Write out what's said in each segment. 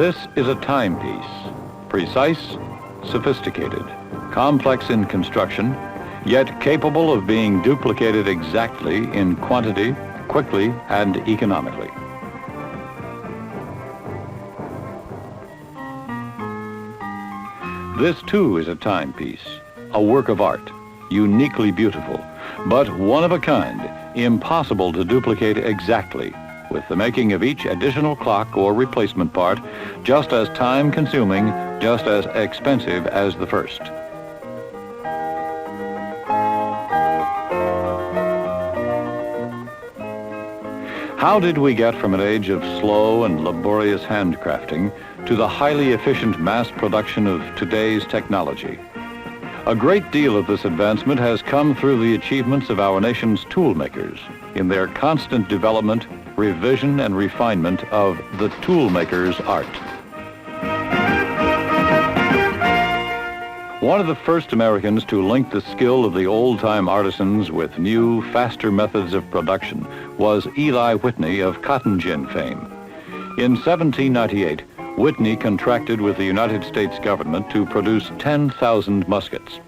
This is a timepiece, precise, sophisticated, complex in construction, yet capable of being duplicated exactly in quantity, quickly, and economically. This too is a timepiece, a work of art, uniquely beautiful, but one of a kind, impossible to duplicate exactly, with the making of each additional clock or replacement part just as time-consuming, just as expensive as the first. How did we get from an age of slow and laborious handcrafting to the highly efficient mass production of today's technology? A great deal of this advancement has come through the achievements of our nation's toolmakers in their constant development, revision, and refinement of the toolmaker's art. One of the first Americans to link the skill of the old-time artisans with new, faster methods of production was Eli Whitney of cotton gin fame. In 1798, Whitney contracted with the United States government to produce 10,000 muskets.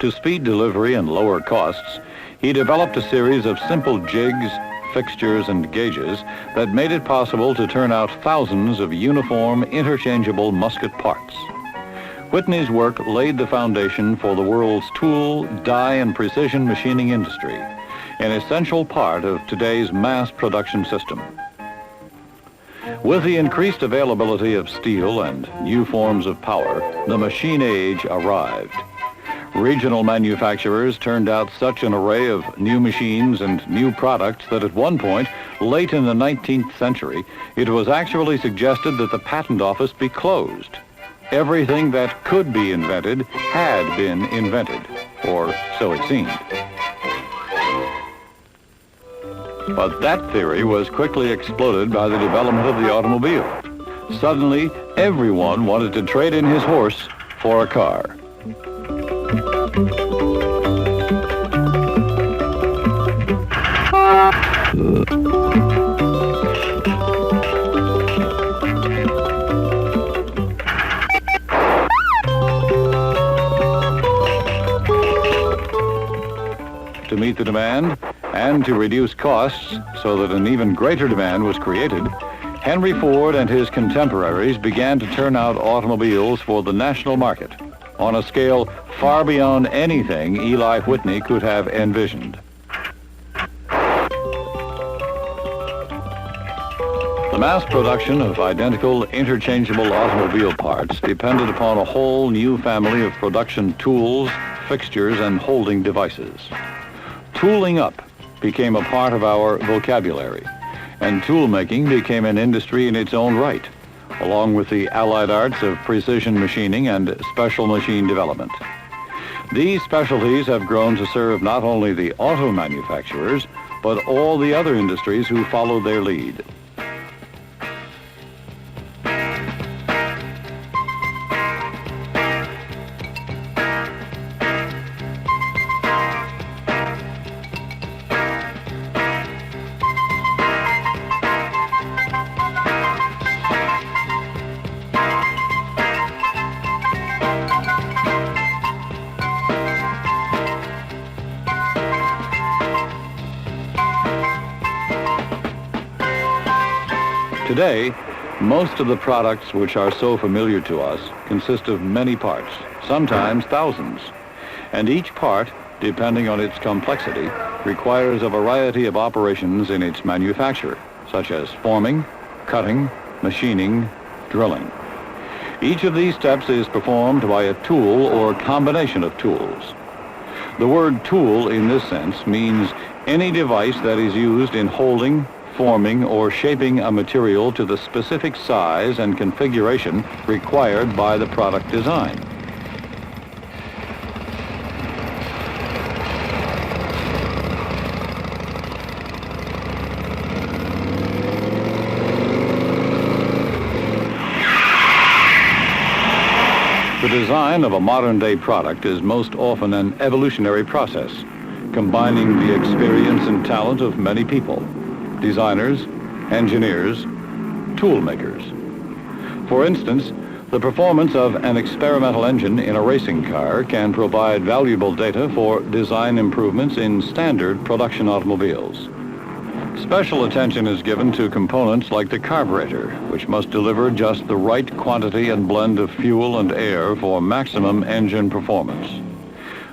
To speed delivery and lower costs, he developed a series of simple jigs, fixtures, and gauges that made it possible to turn out thousands of uniform, interchangeable musket parts. Whitney's work laid the foundation for the world's tool, die, and precision machining industry, an essential part of today's mass production system. With the increased availability of steel and new forms of power, the machine age arrived. Regional manufacturers turned out such an array of new machines and new products that at one point, late in the 19th century, it was actually suggested that the patent office be closed. Everything that could be invented had been invented, or so it seemed. But that theory was quickly exploded by the development of the automobile. Suddenly, everyone wanted to trade in his horse for a car. To meet the demand and to reduce costs so that an even greater demand was created, Henry Ford and his contemporaries began to turn out automobiles for the national market on a scale far beyond anything Eli Whitney could have envisioned. The mass production of identical, interchangeable automobile parts depended upon a whole new family of production tools, fixtures, and holding devices. Tooling up became a part of our vocabulary, and toolmaking became an industry in its own right, along with the allied arts of precision machining and special machine development. These specialties have grown to serve not only the auto manufacturers, but all the other industries who followed their lead. Today, most of the products which are so familiar to us consist of many parts, sometimes thousands. And each part, depending on its complexity, requires a variety of operations in its manufacture, such as forming, cutting, machining, drilling. Each of these steps is performed by a tool or combination of tools. The word tool in this sense means any device that is used in holding, forming, or shaping a material to the specific size and configuration required by the product design. The design of a modern-day product is most often an evolutionary process, combining the experience and talent of many people: designers, engineers, tool makers. For instance, the performance of an experimental engine in a racing car can provide valuable data for design improvements in standard production automobiles. Special attention is given to components like the carburetor, which must deliver just the right quantity and blend of fuel and air for maximum engine performance.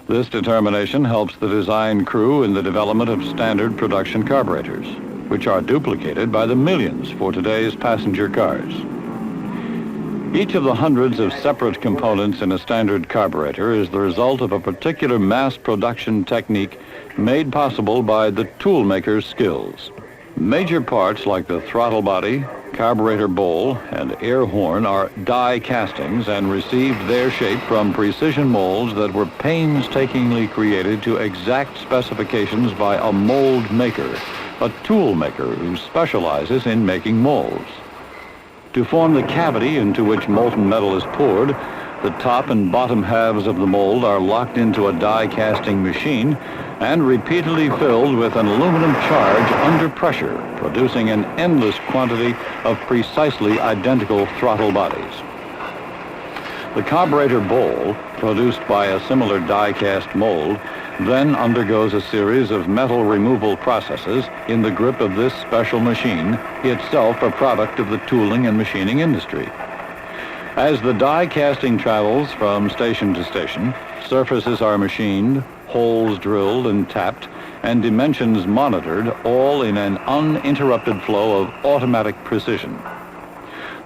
This determination helps the design crew in the development of standard production carburetors, which are duplicated by the millions for today's passenger cars. Each of the hundreds of separate components in a standard carburetor is the result of a particular mass production technique made possible by the toolmaker's skills. Major parts like the throttle body, carburetor bowl, and air horn are die castings and received their shape from precision molds that were painstakingly created to exact specifications by a mold maker, a tool maker who specializes in making molds. To form the cavity into which molten metal is poured, the top and bottom halves of the mold are locked into a die casting machine and repeatedly filled with an aluminum charge under pressure, producing an endless quantity of precisely identical throttle bodies. The carburetor bowl, produced by a similar die-cast mold, then undergoes a series of metal removal processes in the grip of this special machine, itself a product of the tooling and machining industry. As the die casting travels from station to station, surfaces are machined, holes drilled and tapped, and dimensions monitored, all in an uninterrupted flow of automatic precision.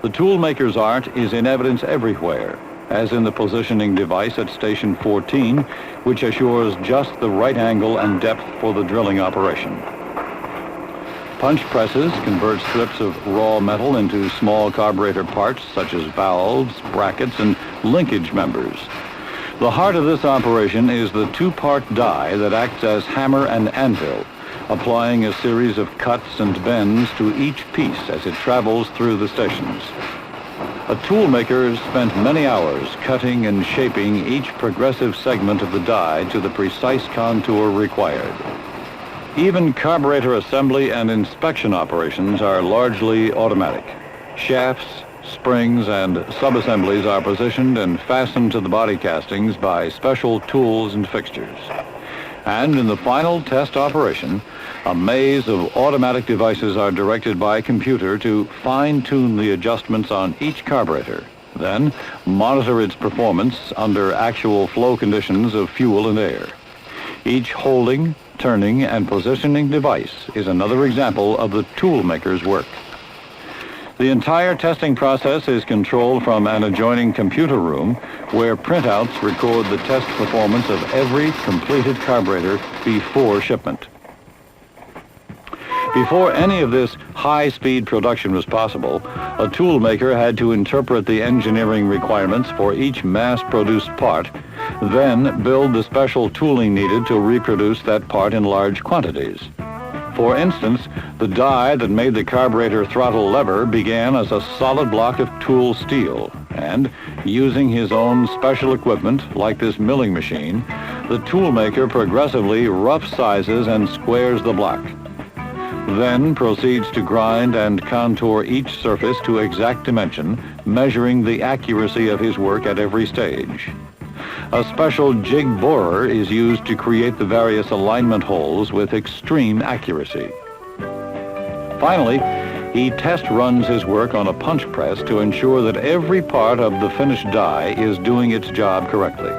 The toolmaker's art is in evidence everywhere, as in the positioning device at Station 14, which assures just the right angle and depth for the drilling operation. Punch presses convert strips of raw metal into small carburetor parts such as valves, brackets, and linkage members. The heart of this operation is the two-part die that acts as hammer and anvil, applying a series of cuts and bends to each piece as it travels through the stations. A toolmaker spent many hours cutting and shaping each progressive segment of the die to the precise contour required. Even carburetor assembly and inspection operations are largely automatic. Shafts, springs, and subassemblies are positioned and fastened to the body castings by special tools and fixtures. And in the final test operation, a maze of automatic devices are directed by computer to fine-tune the adjustments on each carburetor, then monitor its performance under actual flow conditions of fuel and air. Each holding, turning, and positioning device is another example of the toolmaker's work. The entire testing process is controlled from an adjoining computer room where printouts record the test performance of every completed carburetor before shipment. Before any of this high-speed production was possible, a toolmaker had to interpret the engineering requirements for each mass-produced part, then build the special tooling needed to reproduce that part in large quantities. For instance, the die that made the carburetor throttle lever began as a solid block of tool steel, and using his own special equipment, like this milling machine, the toolmaker progressively rough sizes and squares the block. Then proceeds to grind and contour each surface to exact dimension, measuring the accuracy of his work at every stage. A special jig borer is used to create the various alignment holes with extreme accuracy. Finally, he test runs his work on a punch press to ensure that every part of the finished die is doing its job correctly.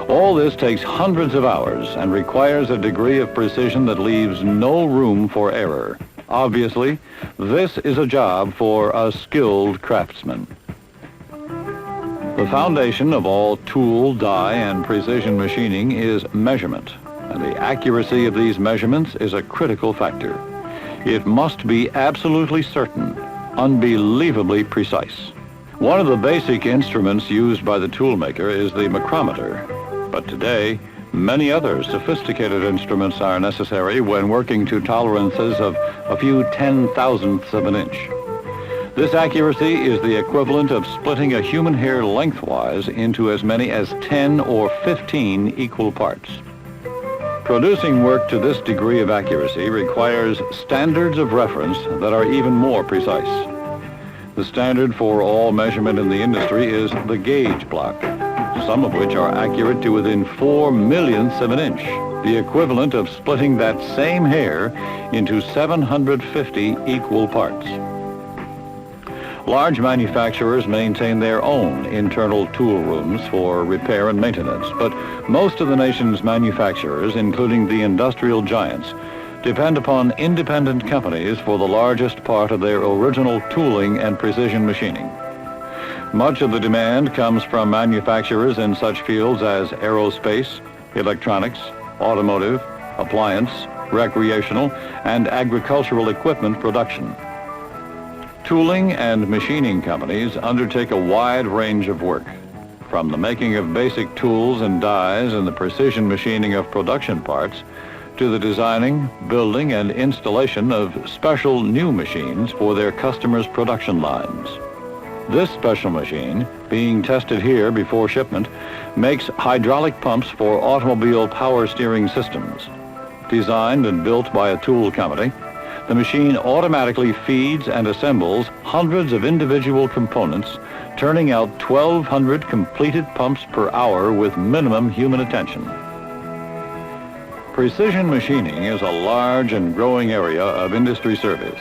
All this takes hundreds of hours and requires a degree of precision that leaves no room for error. Obviously, this is a job for a skilled craftsman. The foundation of all tool, die, and precision machining is measurement, and the accuracy of these measurements is a critical factor. It must be absolutely certain, unbelievably precise. One of the basic instruments used by the toolmaker is the micrometer, but today, many other sophisticated instruments are necessary when working to tolerances of a few 10,000ths of an inch. This accuracy is the equivalent of splitting a human hair lengthwise into as many as 10 or 15 equal parts. Producing work to this degree of accuracy requires standards of reference that are even more precise. The standard for all measurement in the industry is the gauge block, some of which are accurate to within 4 millionths of an inch, the equivalent of splitting that same hair into 750 equal parts. Large manufacturers maintain their own internal tool rooms for repair and maintenance, but most of the nation's manufacturers, including the industrial giants, depend upon independent companies for the largest part of their original tooling and precision machining. Much of the demand comes from manufacturers in such fields as aerospace, electronics, automotive, appliance, recreational, and agricultural equipment production. Tooling and machining companies undertake a wide range of work, from the making of basic tools and dies and the precision machining of production parts to the designing, building, and installation of special new machines for their customers' production lines. This special machine, being tested here before shipment, makes hydraulic pumps for automobile power steering systems. Designed and built by a tool company, the machine automatically feeds and assembles hundreds of individual components, turning out 1,200 completed pumps per hour with minimum human attention. Precision machining is a large and growing area of industry service.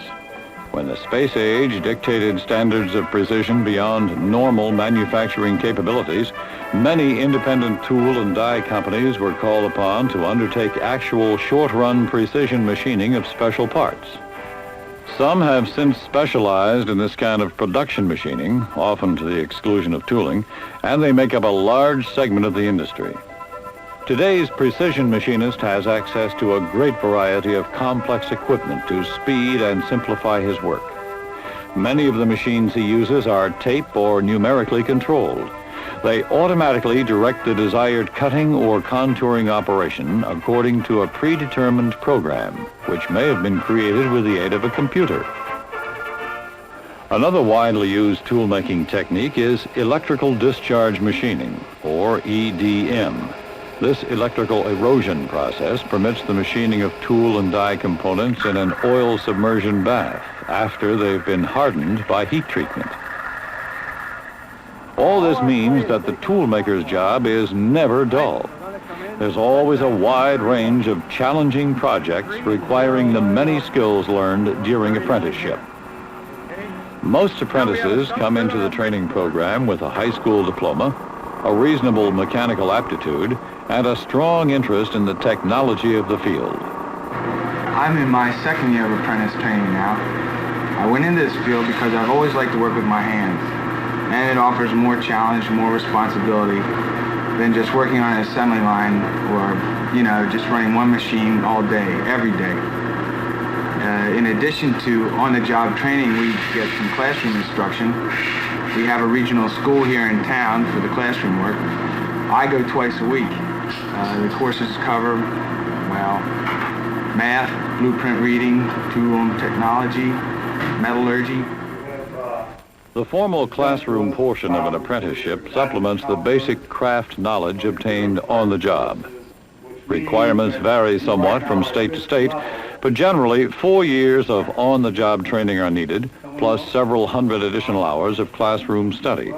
When the space age dictated standards of precision beyond normal manufacturing capabilities, many independent tool and die companies were called upon to undertake actual short-run precision machining of special parts. Some have since specialized in this kind of production machining, often to the exclusion of tooling, and they make up a large segment of the industry. Today's precision machinist has access to a great variety of complex equipment to speed and simplify his work. Many of the machines he uses are tape or numerically controlled. They automatically direct the desired cutting or contouring operation according to a predetermined program, which may have been created with the aid of a computer. Another widely used tool-making technique is electrical discharge machining, or EDM. This electrical erosion process permits the machining of tool and die components in an oil submersion bath after they've been hardened by heat treatment. All this means that the toolmaker's job is never dull. There's always a wide range of challenging projects requiring the many skills learned during apprenticeship. Most apprentices come into the training program with a high school diploma, a reasonable mechanical aptitude, and a strong interest in the technology of the field. I'm in my second year of apprentice training now. I went into this field because I've always liked to work with my hands, and it offers more challenge, more responsibility than just working on an assembly line or, just running one machine all day, every day. In addition to on-the-job training, we get some classroom instruction. We have a regional school here in town for the classroom work. I go twice a week. The courses cover, math, blueprint reading, tool technology, metallurgy. The formal classroom portion of an apprenticeship supplements the basic craft knowledge obtained on the job. Requirements vary somewhat from state to state, but generally 4 years of on-the-job training are needed, plus several hundred additional hours of classroom study.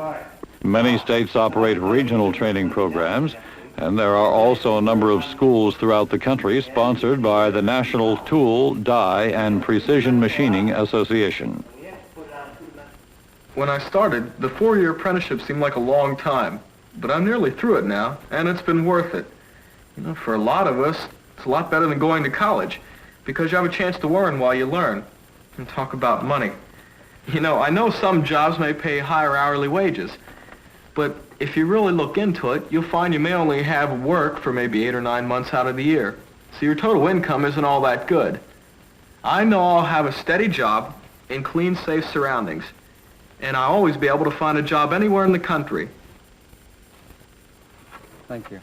Many states operate regional training programs, and there are also a number of schools throughout the country sponsored by the National Tool, Die, and Precision Machining Association. When I started, the 4-year apprenticeship seemed like a long time, but I'm nearly through it now, and it's been worth it. For a lot of us, it's a lot better than going to college, because you have a chance to learn while you learn, and talk about money. I know some jobs may pay higher hourly wages, but if you really look into it, you'll find you may only have work for maybe 8 or 9 months out of the year, so your total income isn't all that good. I know I'll have a steady job in clean, safe surroundings, and I'll always be able to find a job anywhere in the country. Thank you.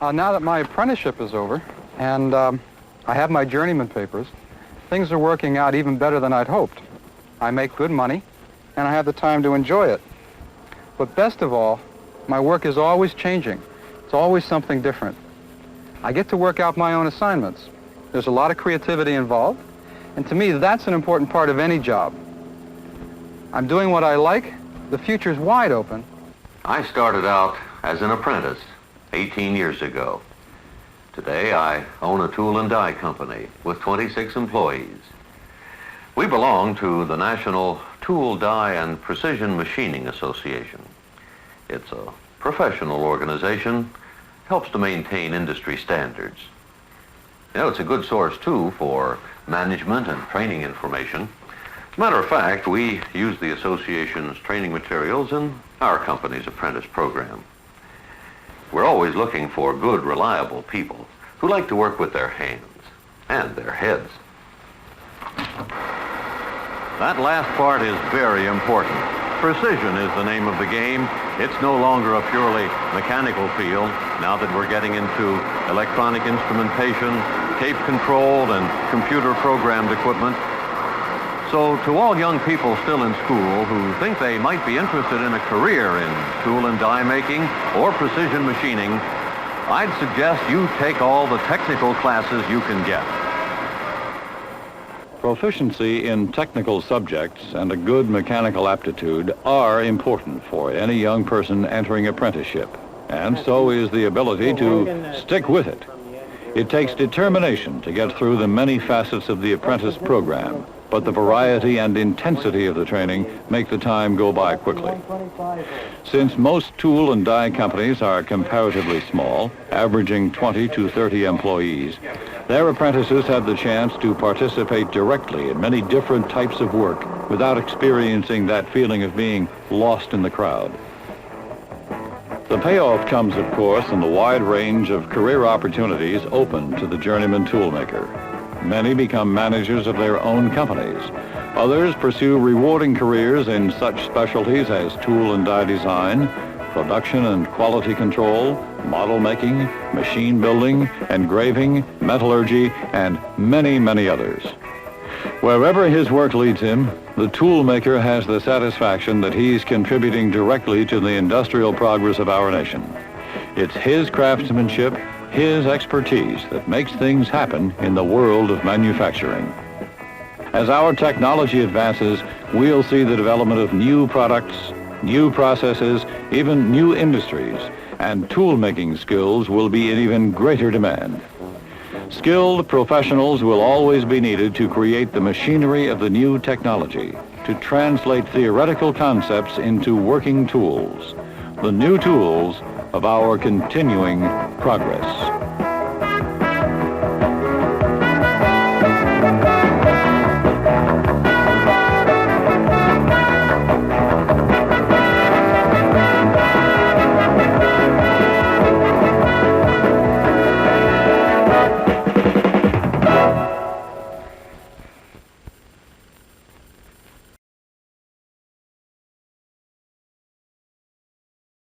Now that my apprenticeship is over, and I have my journeyman papers, things are working out even better than I'd hoped. I make good money, and I have the time to enjoy it. But best of all, my work is always changing. It's always something different. I get to work out my own assignments. There's a lot of creativity involved, And to me, that's an important part of any job. I'm doing what I like. The future's wide open. I started out as an apprentice 18 years ago. Today, I own a tool and die company with 26 employees. We belong to the National Tool, Die, and Precision Machining Association. It's a professional organization, helps to maintain industry standards. You know, it's a good source, too, for management and training information. As a matter of fact, we use the association's training materials in our company's apprentice program. We're always looking for good, reliable people who like to work with their hands and their heads. That last part is very important. Precision is the name of the game. It's no longer a purely mechanical field now that we're getting into electronic instrumentation, tape-controlled and computer-programmed equipment. So to all young people still in school who think they might be interested in a career in tool and die making or precision machining, I'd suggest you take all the technical classes you can get. Proficiency in technical subjects and a good mechanical aptitude are important for any young person entering apprenticeship, and so is the ability to stick with it. It takes determination to get through the many facets of the apprentice program, but the variety and intensity of the training make the time go by quickly. Since most tool and die companies are comparatively small, averaging 20 to 30 employees, their apprentices have the chance to participate directly in many different types of work without experiencing that feeling of being lost in the crowd. The payoff comes, of course, in the wide range of career opportunities open to the journeyman toolmaker. Many become managers of their own companies. Others pursue rewarding careers in such specialties as tool and die design, production and quality control, model making, machine building, engraving, metallurgy, and many, many others. Wherever his work leads him, the toolmaker has the satisfaction that he's contributing directly to the industrial progress of our nation. It's his craftsmanship, his expertise that makes things happen in the world of manufacturing. As our technology advances, we'll see the development of new products, new processes, even new industries, and tool-making skills will be in even greater demand. Skilled professionals will always be needed to create the machinery of the new technology, to translate theoretical concepts into working tools, the new tools of our continuing progress.